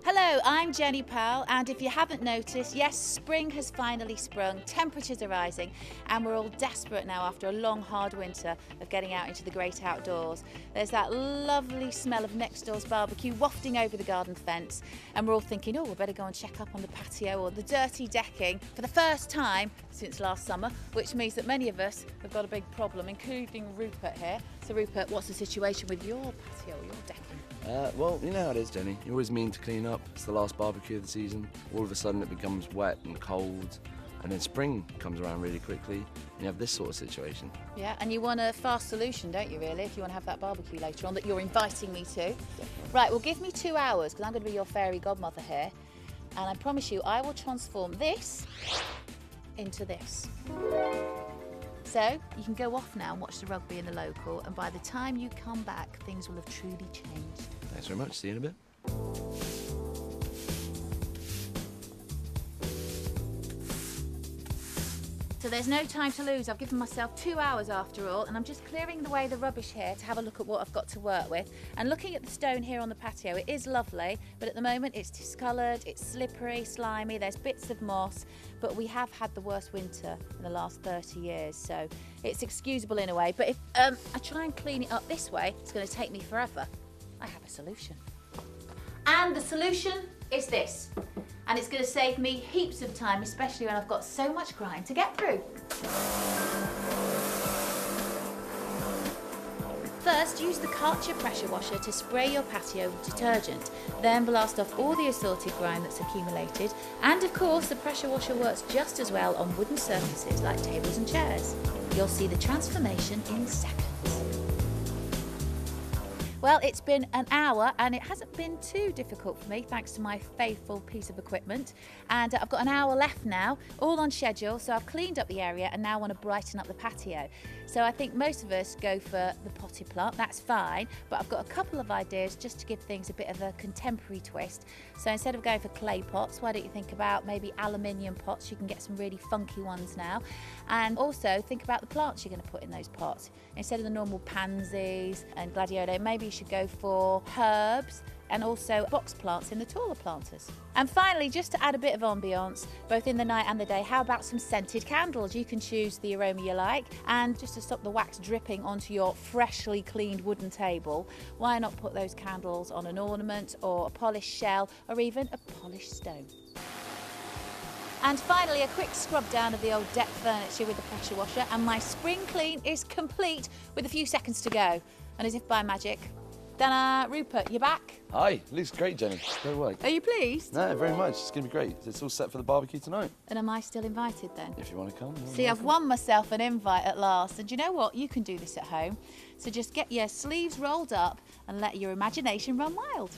Hello, I'm Jenny Powell, and if you haven't noticed, yes, spring has finally sprung, temperatures are rising, and we're all desperate now after a long, hard winter of getting out into the great outdoors. There's that lovely smell of next door's barbecue wafting over the garden fence, and we're all thinking, oh, we better go and check up on the patio or the dirty decking for the first time since last summer, which means that many of us have got a big problem, including Rupert here. So Rupert, what's the situation with your patio, your decking? Well, you know how it is, Jenny. You always mean to clean up. It's the last barbecue of the season. All of a sudden it becomes wet and cold, and then spring comes around really quickly, and you have this sort of situation. Yeah, and you want a fast solution, don't you, really, if you want to have that barbecue later on that you're inviting me to? Definitely. Right, well, give me 2 hours, because I'm going to be your fairy godmother here, and I promise you I will transform this into this. So you can go off now and watch the rugby in the local, and by the time you come back, things will have truly changed. Thanks very much. See you in a bit. So there's no time to lose. I've given myself 2 hours after all, and I'm just clearing away the rubbish here to have a look at what I've got to work with. And looking at the stone here on the patio, it is lovely, but at the moment it's discoloured, it's slippery, slimy, there's bits of moss, but we have had the worst winter in the last 30 years, so it's excusable in a way. But if I try and clean it up this way, it's going to take me forever. I have a solution. And the solution is this. And it's going to save me heaps of time, especially when I've got so much grime to get through. First, use the Karcher pressure washer to spray your patio with detergent. Then blast off all the assorted grime that's accumulated. And of course, the pressure washer works just as well on wooden surfaces like tables and chairs. You'll see the transformation in seconds. Well, it's been an hour and it hasn't been too difficult for me thanks to my faithful piece of equipment. And I've got an hour left now, all on schedule, so I've cleaned up the area and now want to brighten up the patio. So I think most of us go for the potted plant, that's fine, but I've got a couple of ideas just to give things a bit of a contemporary twist. So instead of going for clay pots, why don't you think about maybe aluminium pots? You can get some really funky ones now. And also think about the plants you're going to put in those pots. Instead of the normal pansies and gladioli, maybe you should go for herbs and also box plants in the taller planters. And finally, just to add a bit of ambiance, both in the night and the day, how about some scented candles? You can choose the aroma you like, and just to stop the wax dripping onto your freshly cleaned wooden table, why not put those candles on an ornament or a polished shell or even a polished stone? And finally, a quick scrub down of the old deck furniture with the pressure washer, and my spring clean is complete with a few seconds to go. And as if by magic, ta-da, Rupert, you're back. Hi, looks great, Jenny. Great work. Are you pleased? No, very much. It's going to be great. It's all set for the barbecue tonight. And am I still invited then? If you want to come. See, I've won myself an invite at last. And do you know what? You can do this at home. So just get your sleeves rolled up and let your imagination run wild.